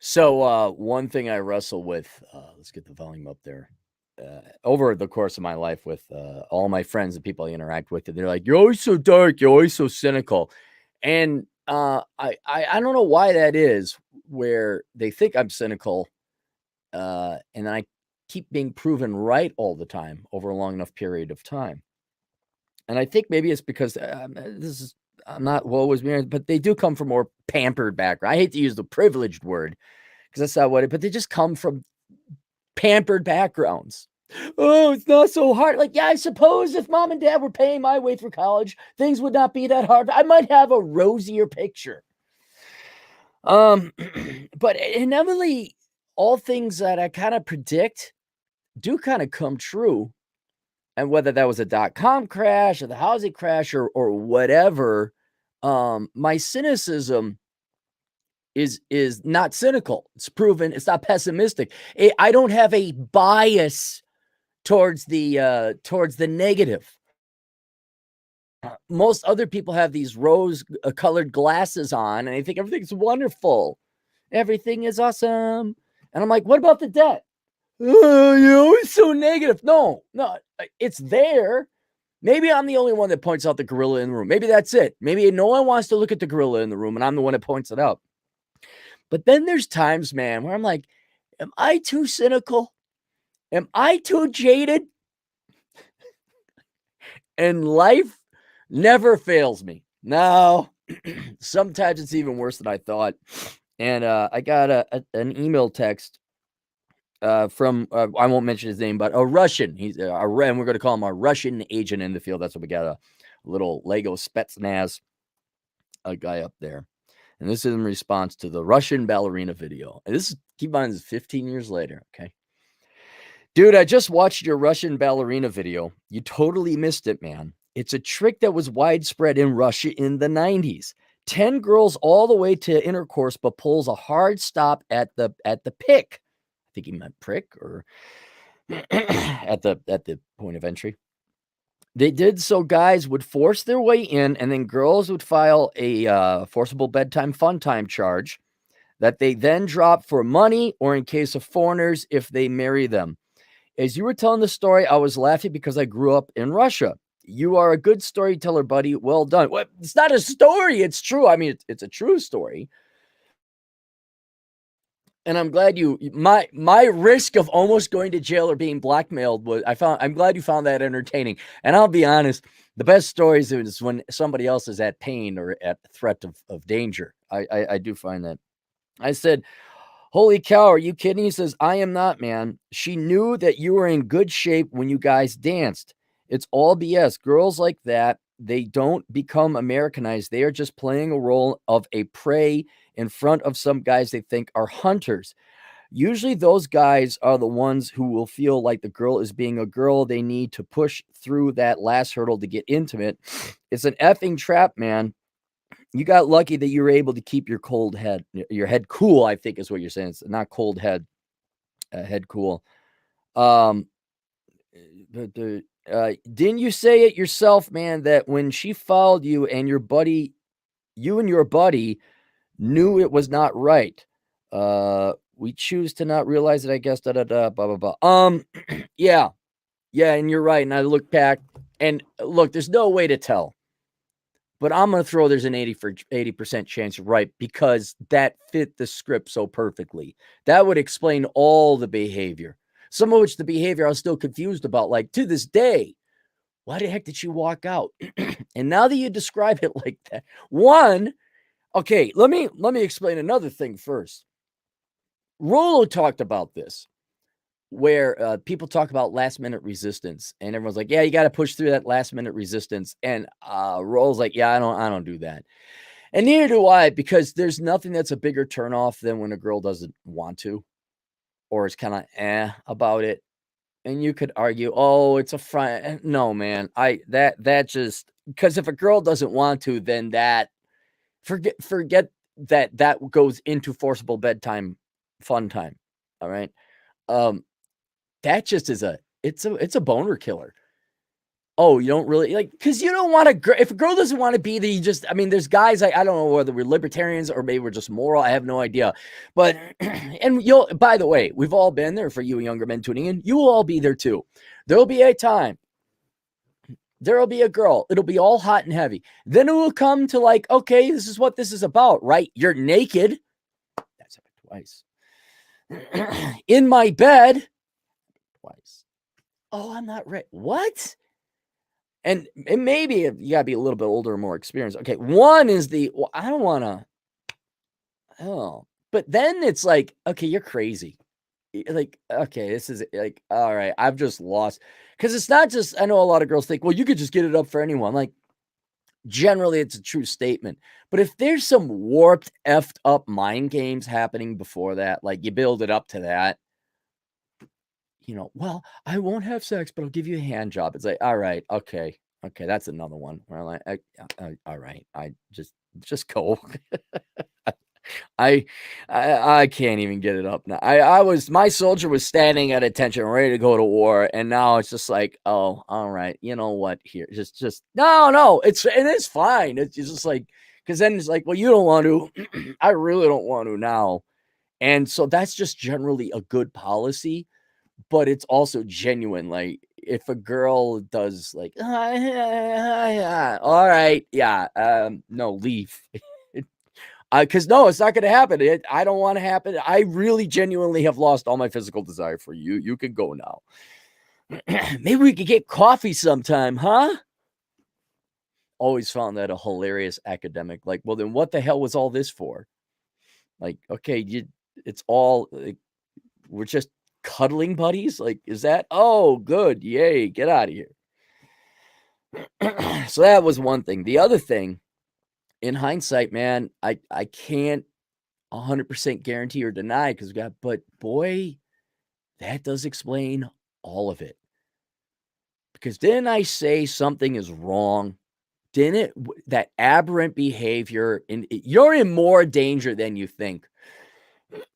So one thing I wrestle with, let's get the volume up there. Over the course of my life with all my friends and people I interact with, they're like, "You're always so dark. You're always so cynical," and I don't know why that is. Where they think I'm cynical, and I keep being proven right all the time over a long enough period of time. And I think maybe it's because this is I'm not woe is me, but they do come from more pampered background. I hate to use the privileged word because that's not what it, but they just come from pampered backgrounds. Oh, it's not so hard. Like, yeah, I suppose if mom and dad were paying my way through college, things would not be that hard. I might have a rosier picture. Um, but inevitably, all things that I kind of predict do kind of come true. And whether that was a dot-com crash or the housing crash or whatever, my cynicism is not cynical. It's proven. It's not pessimistic. I don't have a bias towards the negative. Most other people have these rose colored glasses on, and they think everything's wonderful. Everything is awesome. And I'm like, what about the debt? Oh, you're always so negative. No, it's there. Maybe I'm the only one that points out the gorilla in the room. Maybe that's it. Maybe no one wants to look at the gorilla in the room, and I'm the one that points it out. But then there's times, man, where I'm like, am I too cynical? Am I too jaded? And life never fails me. No, sometimes it's even worse than I thought. And I got an email text from I won't mention his name, but a Russian. He's and we're going to call him a Russian agent in the field. That's what we got, a little Lego Spetsnaz a guy up there. And this is in response to the Russian ballerina video. And this is, keep in mind, this is 15 years later. Okay. Dude, I just watched your Russian ballerina video. You totally missed it, man. It's a trick that was widespread in Russia in the 90s. 10 girls all the way to intercourse, but pulls a hard stop at the pick. I think he meant prick or at the point of entry. They did so guys would force their way in, and then girls would file a forcible bedtime fun time charge that they then drop for money or in case of foreigners if they marry them. As you were telling the story, I was laughing because I grew up in Russia. You are a good storyteller, buddy. Well done. Well, it's not a story. It's true. I mean, it's a true story. And I'm glad my risk of almost going to jail or being blackmailed I'm glad you found that entertaining. And I'll be honest, the best stories is when somebody else is at pain or at threat of danger. I do find that. I said, holy cow, are you kidding? He says, I am not, man. She knew that you were in good shape when you guys danced. It's all BS. Girls like that, they don't become Americanized. They are just playing a role of a prey in front of some guys they think are hunters. Usually those guys are the ones who will feel like the girl is being a girl. They need to push through that last hurdle to get intimate. It's an effing trap, man. You got lucky that you were able to keep your head cool, I think is what you're saying. It's not cold head, head cool. Didn't you say it yourself, man, that when she followed you and your buddy knew it was not right? We choose to not realize it, I guess, blah, blah, blah. Yeah, and you're right. And I look back and look, there's no way to tell. But I'm going to throw there's an 80% chance you're right because that fit the script so perfectly. That would explain all the behavior. Some of which the behavior I was still confused about, like to this day. Why the heck did she walk out? And now that you describe it like that, okay, let me explain another thing first. Rollo talked about this, where people talk about last minute resistance, and everyone's like, yeah, you got to push through that last minute resistance. And Rollo's like, yeah, I don't do that. And neither do I, because there's nothing that's a bigger turnoff than when a girl doesn't want to, or is kind of about it. And you could argue, oh, it's a front. No, man, that just, because if a girl doesn't want to, then that forget that goes into forcible bedtime fun time. All right. That just is it's a boner killer. Oh, you don't really like, because you don't want to. If a girl doesn't want to be there, you just. I mean, there's guys. I don't know whether we're libertarians or maybe we're just moral. I have no idea. But and you'll. By the way, we've all been there. For you younger men tuning in, you will all be there too. There'll be a time. There'll be a girl. It'll be all hot and heavy. Then it will come to like, okay, this is what this is about, right? You're naked. That's happened twice. In my bed. Twice. Oh, I'm not ready. What? And maybe you gotta be a little bit older or more experienced. Okay, one is well, I don't want to. Oh, but then it's like, okay, you're crazy. Like, okay, this is like, all right, I've just lost. Because it's not just, I know a lot of girls think, well, you could just get it up for anyone. Like, generally, it's a true statement. But if there's some warped, effed up mind games happening before that, like you build it up to that, well, I won't have sex, but I'll give you a hand job. It's like, all right, okay, that's another one. Where I'm like, all right, I just go. I can't even get it up now. My soldier was standing at attention, ready to go to war, and now it's just like, oh, all right, you know what? Here, just no, it is fine. It's just like, because then it's like, well, you don't want to. I really don't want to now, and so that's just generally a good policy, but it's also genuine. Like if a girl does like, all right, yeah, no, leave. Because no, it's not going to happen. I don't want to happen. I really genuinely have lost all my physical desire for you. You can go now. Maybe we could get coffee sometime, huh? Always found that a hilarious academic. Like, well, then what the hell was all this for? Like, okay, it's all like, we're just cuddling buddies. Like, is that? Oh, good. Yay. Get out of here. So that was one thing. The other thing, in hindsight, man, I can't 100% guarantee or deny but boy, that does explain all of it. Because didn't I say something is wrong? Didn't that aberrant behavior, you're in more danger than you think.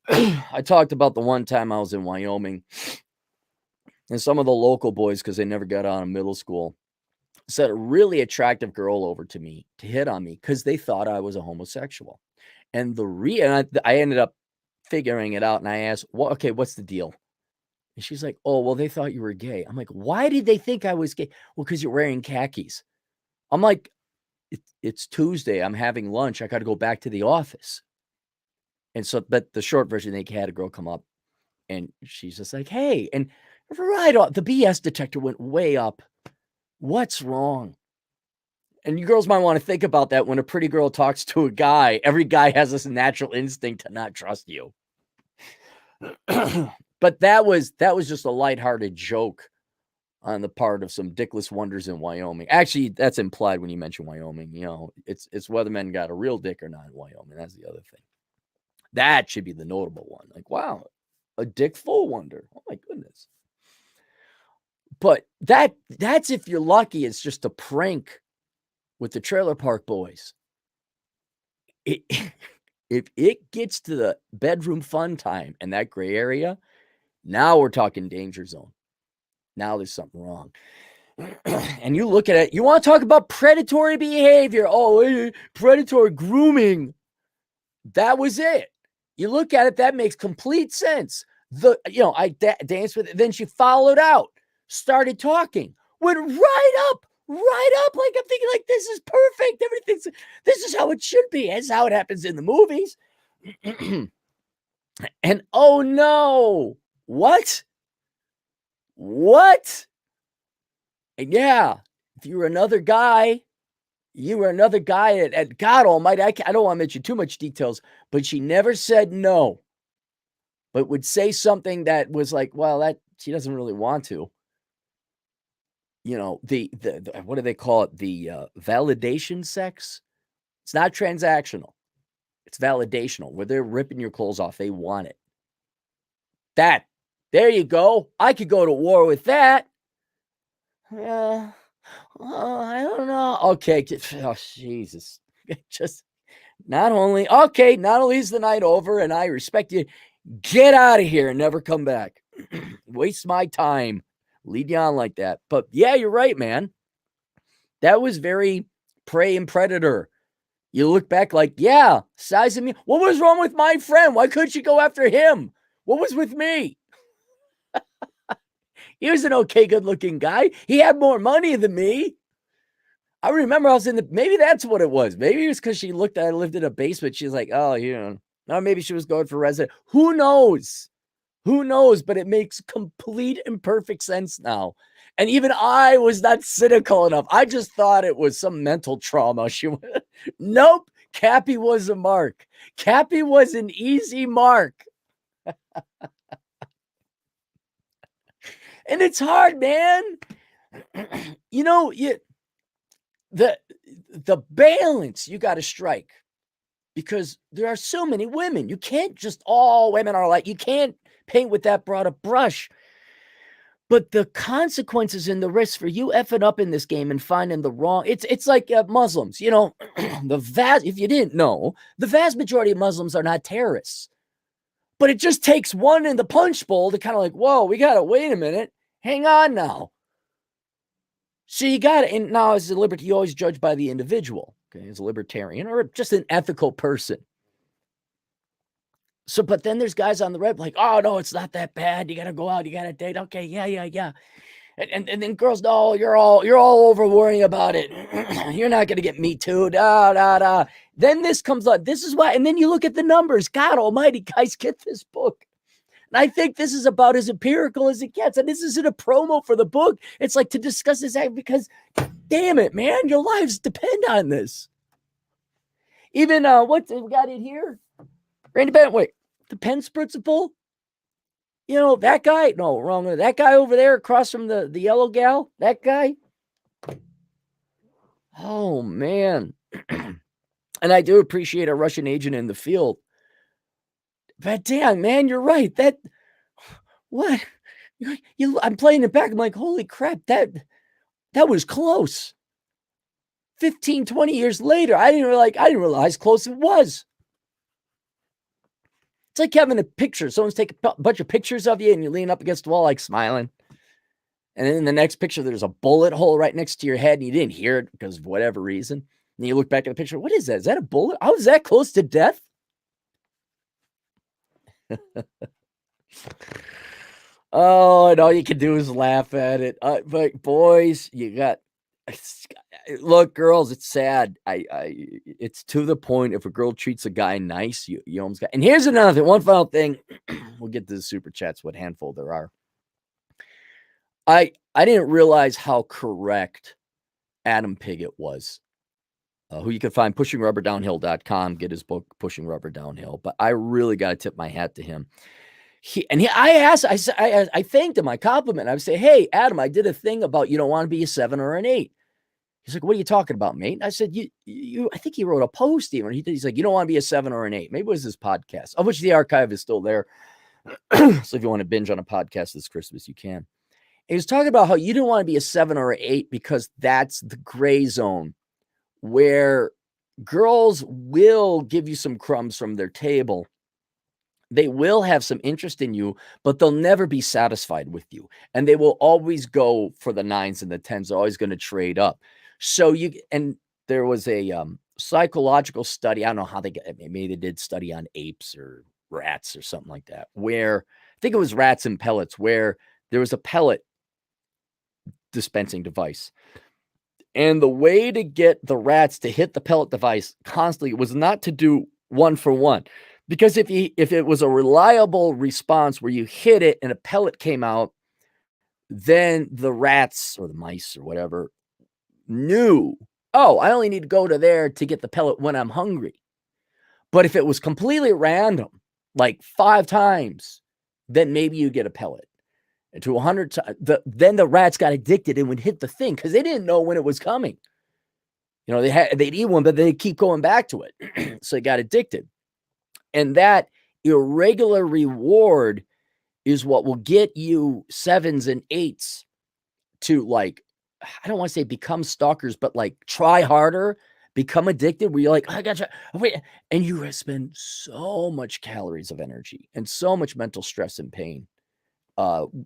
I talked about the one time I was in Wyoming, and some of the local boys, because they never got out of middle school, sent a really attractive girl over to me to hit on me because they thought I was a homosexual. And I ended up figuring it out, and I asked, well, okay, what's the deal? And she's like, oh, well, they thought you were gay. I'm like, why did they think I was gay? Well, because you're wearing khakis. I'm like, it's Tuesday. I'm having lunch. I got to go back to the office. And so, but the short version, they had a girl come up, and she's just like, hey, and right off, the BS detector went way up. What's wrong? And you girls might want to think about that when a pretty girl talks to a guy. Every guy has this natural instinct to not trust you. But that was just a lighthearted joke on the part of some dickless wonders in Wyoming. Actually, that's implied when you mention Wyoming. It's whether men got a real dick or not in Wyoming. That's the other thing. That should be the notable one. Like, wow, a dick full wonder. Oh my goodness. But that's if you're lucky. It's just a prank with the Trailer Park Boys. If it gets to the bedroom fun time and that gray area, now we're talking danger zone. Now there's something wrong. And you look at it, you want to talk about predatory behavior. Oh, predatory grooming. That was it. You look at it, that makes complete sense. I danced with it. Then she followed out, started talking, went right up. Like I'm thinking, like, this is perfect. This is how it should be. That's how it happens in the movies. And oh no, what? And yeah, if you were another guy at God Almighty. I don't want to mention too much details, but she never said no, but would say something that was like, well, that she doesn't really want to. The what do they call it? The validation sex. It's not transactional. It's validational, where they're ripping your clothes off. They want it. There you go. I could go to war with that. I don't know. Okay. Oh, Jesus. Just not only is the night over and I respect you, get out of here and never come back. Waste my time. Lead you on like that. But yeah, you're right, man. That was very prey and predator. You look back like, yeah, size of me. What was wrong with my friend? Why couldn't you go after him? What was with me? He was an okay, good looking guy. He had more money than me. I remember I was in the, maybe that's what it was. Maybe it was because she looked at, I lived in a basement. She's like, oh, you know, no, maybe she was going for resident. Who knows? Who knows? But it makes complete and perfect sense now. And even I was not cynical enough. I just thought it was some mental trauma. Nope. Cappy was a mark. Cappy was an easy mark. And it's hard, man. You know, the balance you got to strike, because there are so many women. You can't just, all women are like, you can't paint with that broad a brush. But the consequences and the risks for you effing up in this game and finding the wrong, it's like Muslims, you know, if you didn't know, the vast majority of Muslims are not terrorists. But it just takes one in the punch bowl to kind of like, whoa, we got to wait a minute. Hang on now. So you got it. And now as a libertarian, you always judge by the individual, okay, as a libertarian or just an ethical person. So, but then there's guys on the red like, oh, no, it's not that bad. You got to go out. You got to date. Okay. Yeah. And then girls, no, you're all over worrying about it. You're not going to get me too. Then this comes up. This is why. And then you look at the numbers. God almighty, guys, get this book. And I think this is about as empirical as it gets. And this isn't a promo for the book. It's like to discuss this because, damn it, man, your lives depend on this. Even what we got in here? Randy Bennett, wait, the Pence principle? You know, that guy? No, wrong. That guy over there across from the yellow gal? That guy? Oh, man. And I do appreciate a Russian agent in the field. But damn, man, you're right. What? I'm playing it back. I'm like, holy crap, that was close. 15, 20 years later, I didn't realize close it was. It's like having a picture. Someone's taking a bunch of pictures of you and you lean up against the wall like smiling. And then in the next picture, there's a bullet hole right next to your head and you didn't hear it because of whatever reason. And you look back at the picture. What is that? Is that a bullet? I was that close to death? Oh, and all you can do is laugh at it. But boys, you got, look, girls, it's sad. It's to the point. If a girl treats a guy nice, you almost got. And here's another thing. One final thing. We'll get to the super chats. What handful there are. I didn't realize how correct Adam Piggott was. Who you can find pushingrubberdownhill.com. Get his book Pushing Rubber Downhill. But I really got to tip my hat to him. I thanked him. I complimented. I would say, hey, Adam, I did a thing about you don't want to be a 7 or an 8. He's like, what are you talking about, mate? And I said, I think he wrote a post even. He's like, you don't want to be a 7 or an 8. Maybe it was his podcast, of which the archive is still there. So if you want to binge on a podcast this Christmas, you can. And he was talking about how you don't want to be a 7 or an 8 because that's the gray zone where girls will give you some crumbs from their table. They will have some interest in you, but they'll never be satisfied with you. And they will always go for the 9s and the 10s. They're always going to trade up. So and there was a psychological study. I don't know how maybe they did study on apes or rats or something like that, where I think it was rats and pellets, where there was a pellet dispensing device. And the way to get the rats to hit the pellet device constantly was not to do 1 for 1. Because if it was a reliable response where you hit it and a pellet came out, then the rats or the mice or whatever knew, oh, I only need to go to there to get the pellet when I'm hungry. But if it was completely random, like 5 times, then maybe you get a pellet. And to 100 times, then the rats got addicted and would hit the thing because they didn't know when it was coming. You know, they'd eat one, but they'd keep going back to it. So they got addicted. And that irregular reward is what will get you 7s and 8s to, like, I don't want to say become stalkers, but like try harder, become addicted, where you're like, I got you. Wait. And you spend so much calories of energy and so much mental stress and pain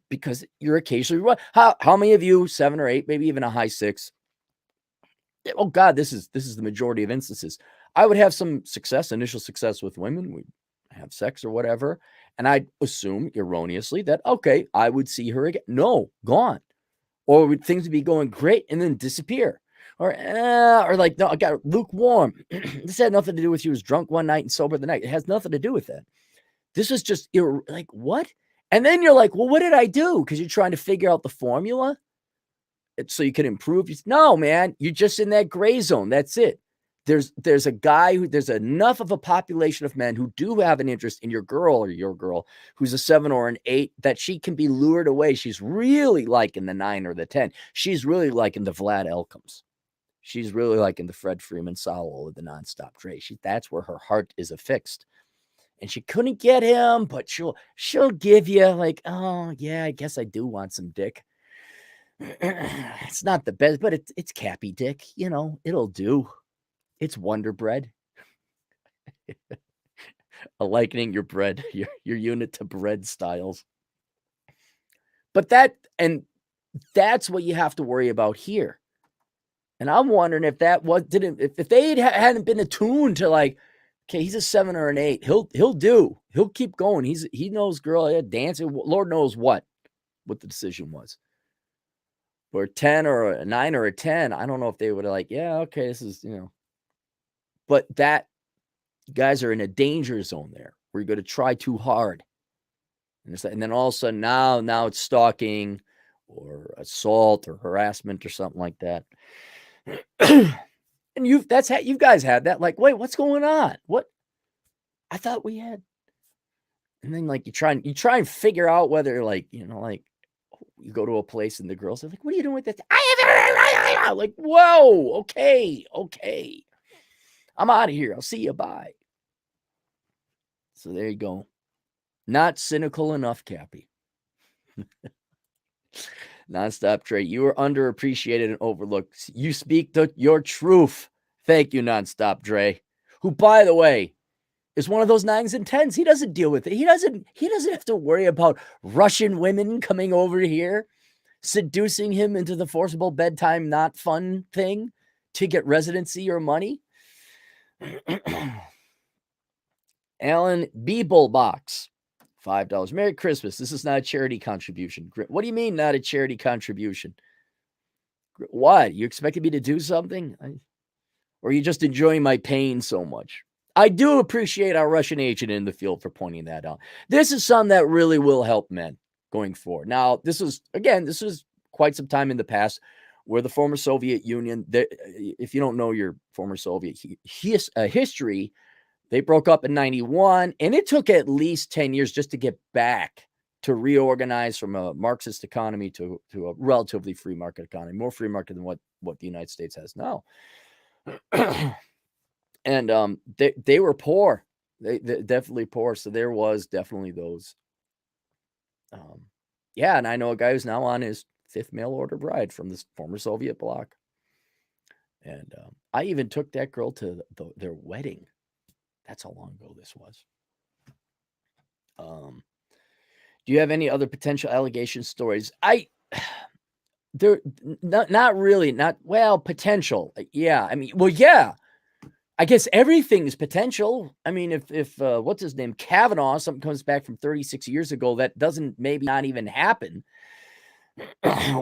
because you're occasionally, how many of you, 7 or 8, maybe even a high 6, Oh God, this is the majority of instances. I would have some initial success with women. We'd have sex or whatever, and I'd assume erroneously that okay, I would see her again. No, gone. Or would things would be going great and then disappear. Or like, no, I got lukewarm. This had nothing to do with you was drunk one night and sober the night. It has nothing to do with that. This was just like, what? And then you're like, well, what did I do? Because you're trying to figure out the formula so you can improve. No, man, you're just in that gray zone. That's it. There's a guy there's enough of a population of men who do have an interest in your girl who's a 7 or an 8 that she can be lured away. She's really liking the 9 or the 10. She's really liking the Vlad Elkums. She's really liking the Fred Freeman Sowell of the Nonstop Dre. That's where her heart is affixed. And she couldn't get him, but she'll give you like, oh yeah, I guess I do want some dick. It's not the best, but it's Cappy dick, it'll do. It's Wonder Bread. Likening your bread, your unit to bread styles. But that's what you have to worry about here. And I'm wondering if that if they hadn't been attuned to like, okay, he's a 7 or an 8, he'll keep going. He knows girl dancing, Lord knows what the decision was. Or 10 or a 9 or a 10, I don't know if they would have like, yeah, okay, this is, But that guys are in a danger zone there where you're going to try too hard. And then all of a sudden now it's stalking or assault or harassment or something like that. And you guys had that. Like, wait, what's going on? What? I thought we had. And then like you try and figure out whether like, like you go to a place and the girls are like, what are you doing with that? Like, whoa, okay. I'm out of here. I'll see you. Bye. So there you go. Not cynical enough, Cappy. Nonstop Dre, you are underappreciated and overlooked. You speak your truth. Thank you, Nonstop Dre, who, by the way, is one of those 9s and 10s. He doesn't deal with it. He doesn't have to worry about Russian women coming over here, seducing him into the forcible bedtime not fun thing to get residency or money. Alan Beeblebox, $5. Merry Christmas. This is not a charity contribution. What do you mean not a charity contribution? What? You expected me to do something? Or are you just enjoying my pain so much? I do appreciate our Russian agent in the field for pointing that out. This is something that really will help men going forward. Now, this was quite some time in the past where the former Soviet Union, if you don't know your former Soviet history, they broke up in 91, and it took at least 10 years just to get back to reorganize from a Marxist economy to a relatively free market economy, more free market than what the United States has now. And they were poor. They definitely poor. So there was definitely those. Yeah, and I know a guy who's now on his 5th mail order bride from this former Soviet bloc. And I even took that girl to their wedding. That's how long ago this was. Do you have any other potential allegation stories? They're not really, potential. Yeah. I mean, well, yeah. I guess everything is potential. I mean, if what's his name, Kavanaugh, something comes back from 36 years ago, that doesn't maybe not even happen.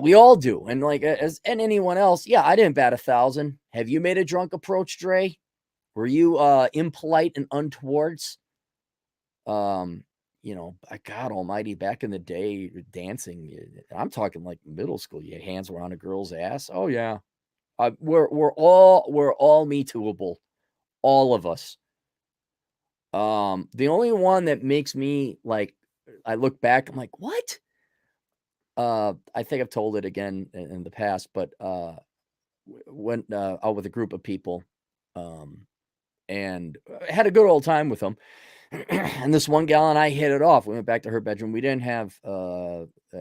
We all do. And like, and anyone else, yeah, I didn't bat 1,000. Have you made a drunk approach, Dre? Were you impolite and untowards? By God Almighty, back in the day, dancing. I'm talking like middle school. Your hands were on a girl's ass. Oh yeah, we're all Me Tooable, all of us. The only one that makes me like, I look back, I'm like, what? I think I've told it again in the past, but went out with a group of people, and had a good old time with them. And this one gal and I hit it off. We went back to her bedroom. We didn't have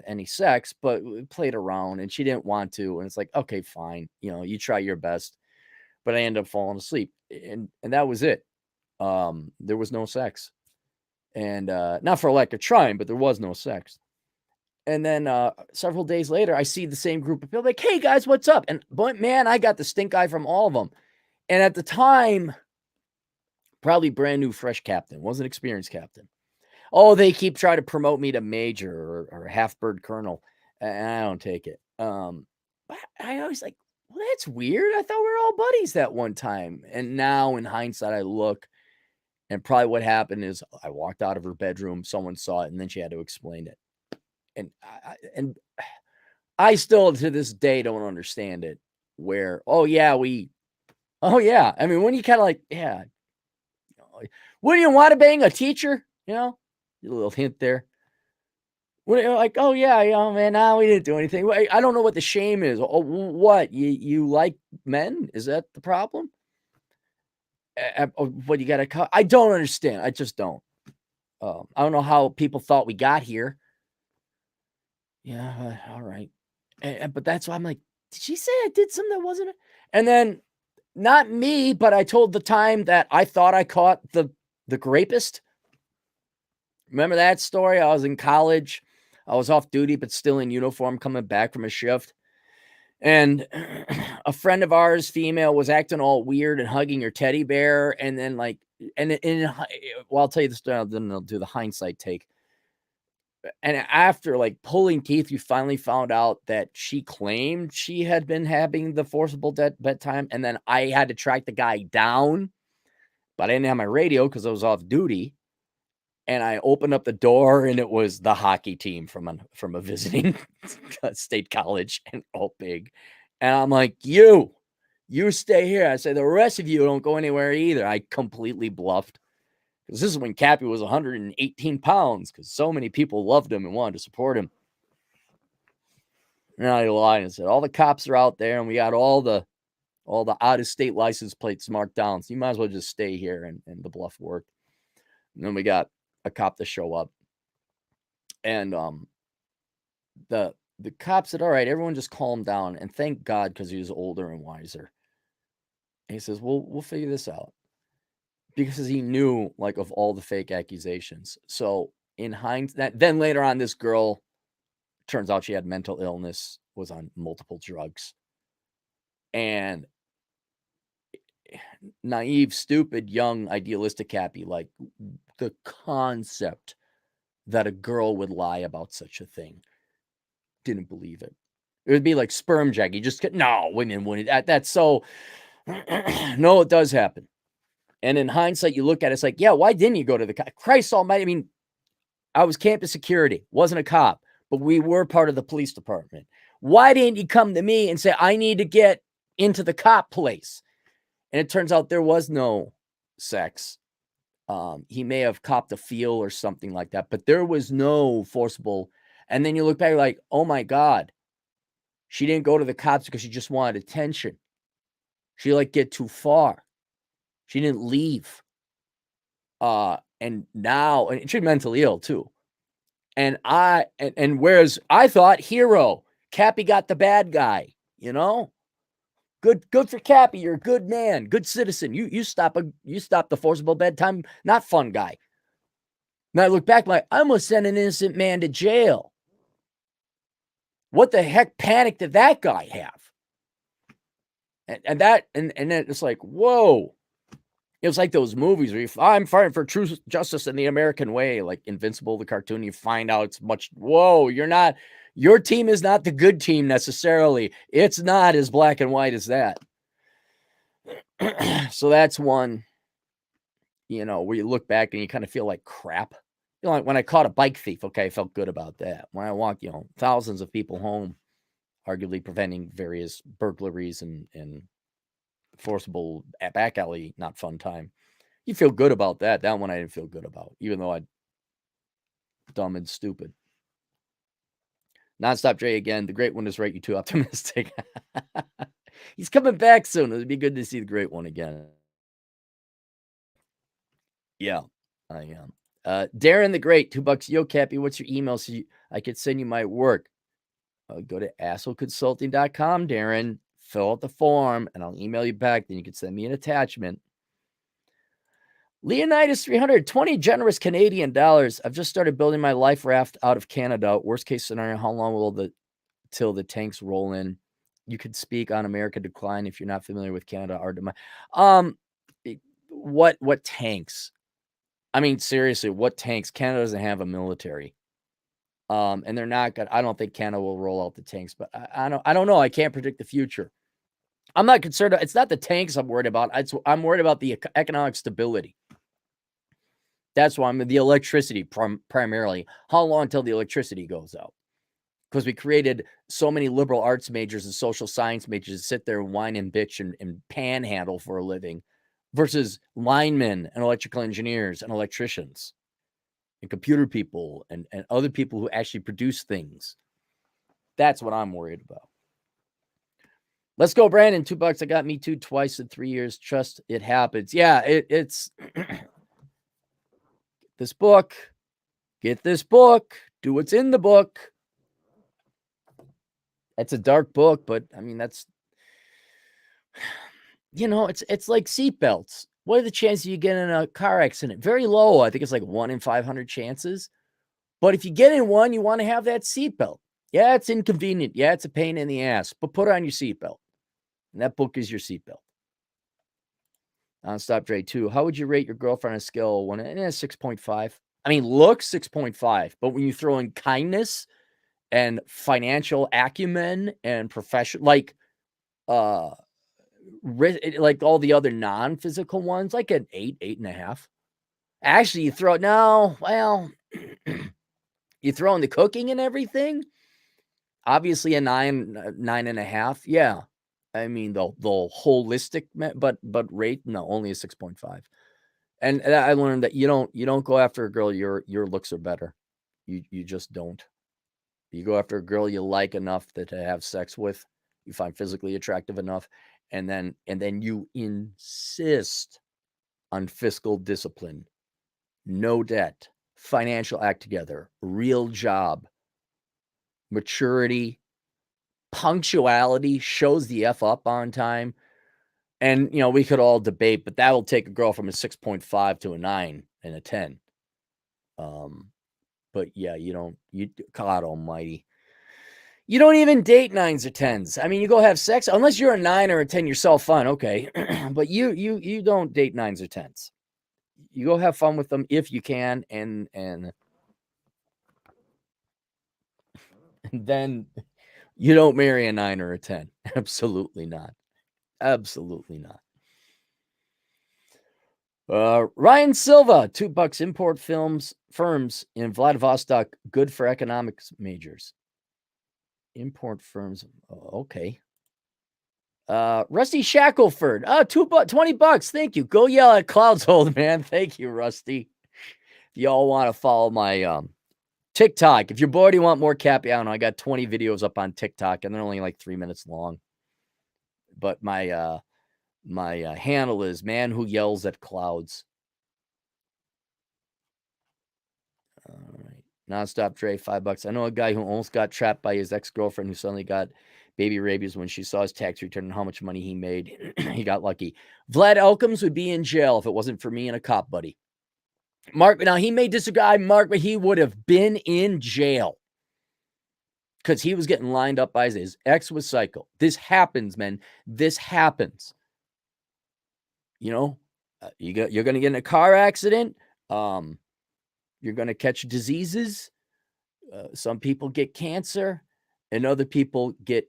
any sex, but we played around, and she didn't want to. And it's like, okay, fine. You try your best. But I ended up falling asleep, and that was it. There was no sex, and not for lack of trying, but there was no sex. And then several days later, I see the same group of people like, hey guys, what's up? And boy, man, I got the stink eye from all of them. And at the time, probably brand new, fresh captain, wasn't experienced captain. Oh, they keep trying to promote me to major or half bird colonel, and I don't take it. But I always like, well, that's weird. I thought we were all buddies that one time. And now in hindsight, I look, and probably what happened is I walked out of her bedroom, someone saw it, and then she had to explain it. And I still to this day don't understand it. Where, oh yeah, I mean, when you kind of like, yeah, wouldn't you want to bang a teacher? A little hint there. When you're like, oh yeah, man, nah, we didn't do anything. I don't know what the shame is. Oh, what you like men? Is that the problem? What you got to cut? I don't understand. I just don't. I don't know how people thought we got here. Yeah, all right. But that's why I'm like, did she say I did something that wasn't it? And then not me, but I told the time that I thought I caught the rapist. Remember that story? I was in college. I was off duty, but still in uniform coming back from a shift. And a friend of ours, female, was acting all weird and hugging her teddy bear. And then like, well, I'll tell you the story. Then I'll do the hindsight take. And after like pulling teeth, you finally found out that she claimed she had been having the forcible bedtime. And then I had to track the guy down, but I didn't have my radio because I was off duty. And I opened up the door, and it was the hockey team from a visiting state college, and all big. And I'm like, you stay here. I say, the rest of you don't go anywhere either. I completely bluffed. Because this is when Cappy was 118 pounds, because so many people loved him and wanted to support him. And I lied and said, all the cops are out there, and we got all the out-of-state license plates marked down. So you might as well just stay here. And the bluff worked. And then we got a cop to show up. And the cop said, all right, everyone just calm down. And thank God, because he was older and wiser. And he says, well, we'll figure this out. Because he knew, like, of all the fake accusations. So in hindsight, then later on, this girl, turns out she had mental illness, was on multiple drugs. And naive, stupid, young, idealistic Cappy, like, the concept that a girl would lie about such a thing, didn't believe it. It would be like sperm jag. You just no, women wouldn't. That's so. No, it does happen. And in hindsight, you look at it, it's like, yeah, why didn't you go to the cop? Christ almighty. I mean, I was campus security, wasn't a cop, but we were part of the police department. Why didn't you come to me and say, I need to get into the cop place? And it turns out there was no sex. He may have copped a feel or something like that, but there was no forcible. And then you look back like, oh my God, she didn't go to the cops because she just wanted attention. She like get too far. She didn't leave. And now, and she's mentally ill too. And and whereas I thought hero, Cappy got the bad guy, Good for Cappy. You're a good man, good citizen. You stop the forcible bedtime, not fun guy. Now I look back like, I almost sent an innocent man to jail. What the heck panic did that guy have? And then it's like, whoa. It was like those movies where I'm fighting for true justice in the American way, like Invincible, the cartoon. You find out it's much, whoa, your team is not the good team necessarily. It's not as black and white as that. So that's one, where you look back and you kind of feel like crap. Like when I caught a bike thief, okay, I felt good about that. When I walked, thousands of people home, arguably preventing various burglaries and forcible back alley, not fun time. You feel good about that. That one I didn't feel good about, even though I'm dumb and stupid. Nonstop Dre again. The great one is right. You too optimistic. He's coming back soon. It'd be good to see the great one again. Yeah, I am. Darren the Great, $2. Yo, Cappy, what's your email so I could send you my work? Go to assholeconsulting.com, Darren. Fill out the form, and I'll email you back. Then you can send me an attachment. Leonidas 320 generous Canadian dollars. I've just started building my life raft out of Canada. Worst case scenario, how long will till the tanks roll in? You could speak on American decline if you're not familiar with Canada. What tanks? I mean, seriously, what tanks? Canada doesn't have a military. And they're not gonna. I don't think Canada will roll out the tanks, but I don't know. I can't predict the future. I'm not concerned. It's not the tanks I'm worried about. I'm worried about the economic stability. That's why I'm the electricity primarily. How long until the electricity goes out? Because we created so many liberal arts majors and social science majors to sit there and whine and bitch and panhandle for a living versus linemen and electrical engineers and electricians and computer people and other people who actually produce things. That's what I'm worried about. Let's go, Brandon. $2. I got Me Too twice in 3 years. Trust it happens. Yeah, it's this book. Get this book. Do what's in the book. It's a dark book, but I mean, that's, it's like seatbelts. What are the chances you get in a car accident? Very low. I think it's like 1 in 500 chances. But if you get in one, you want to have that seatbelt. Yeah, it's inconvenient. Yeah, it's a pain in the ass, but put on your seatbelt. And that book is your seatbelt. Nonstop Dre 2. How would you rate your girlfriend on a scale of 1? 6.5. I mean, look, 6.5. But when you throw in kindness and financial acumen and professional, like all the other non-physical ones, like an 8, 8.5. Actually, you throw you throw in the cooking and everything. Obviously, a 9, 9.5. Yeah, I mean the holistic, but rate only a 6.5. And I learned that you don't go after a girl your looks are better. You just don't. You go after a girl you like enough to have sex with, you find physically attractive enough, and then you insist on fiscal discipline, no debt, financial act together, real job, maturity, punctuality, shows the F up on time. And, we could all debate, but that will take a girl from a 6.5 to a 9 and a 10. But yeah, God almighty. You don't even date 9s or 10s. I mean, you go have sex, unless you're a 9 or a 10 yourself, fun, okay. But you don't date 9s or 10s. You go have fun with them if you can, and then you don't marry a 9 or a 10. Absolutely not. Absolutely not. Ryan Silva, $2. Import firms in Vladivostok, good for economics majors. Import firms, okay. Rusty Shackelford, $20. Thank you. Go yell at Clouds, old man. Thank you, Rusty. If y'all want to follow my TikTok, if you're bored, you want more Cappy, I don't know. I got 20 videos up on TikTok, and they're only like 3 minutes long. But my handle is Man Who Yells at Clouds. All right. Nonstop Dre, $5. I know a guy who almost got trapped by his ex-girlfriend who suddenly got baby rabies when she saw his tax return and how much money he made. He got lucky. Vlad Elkins would be in jail if it wasn't for me and a cop buddy. Mark, now he may disagree, Mark, but he would have been in jail because he was getting lined up by his ex was psycho. This happens, man. This happens. You're going to get in a car accident. You're going to catch diseases. Some people get cancer, and other people get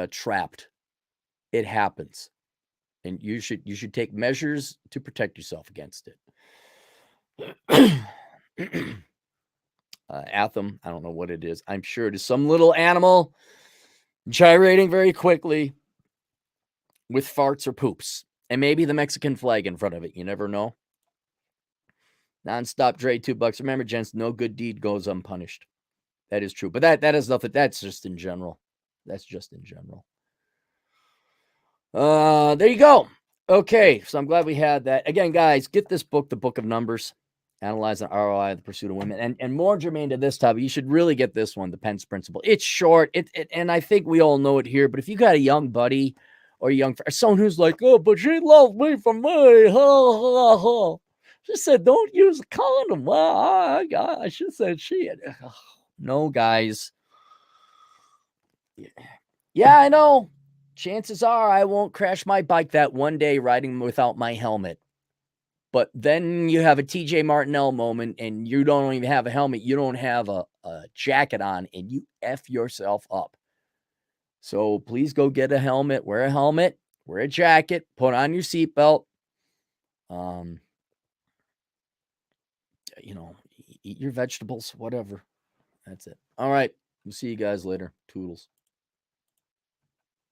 trapped. It happens, and you should take measures to protect yourself against it. Atham, I don't know what it is. I'm sure it is some little animal gyrating very quickly with farts or poops, and maybe the Mexican flag in front of it. You never know. Nonstop Dre, $2. Remember, gents, no good deed goes unpunished. That is true. But that is nothing. That's just in general. That's just in general. There you go. Okay. So I'm glad we had that. Again, guys, get this book, The Book of Numbers, Analyzing ROI, The Pursuit of Women. And more germane to this topic, you should really get this one, The Pence Principle. It's short. And I think we all know it here. But if you got a young buddy or someone who's like, oh, but she loves me for me. Ha, ha, ha. She said, "Don't use a condom." Well, I should have said she had. No, guys. Yeah, I know. Chances are I won't crash my bike that one day riding without my helmet. But then you have a TJ Martinell moment and you don't even have a helmet. You don't have a jacket on and you F yourself up. So please go get a helmet, wear a jacket, put on your seatbelt. Eat your vegetables, whatever. That's it. All right. We'll see you guys later. Toodles.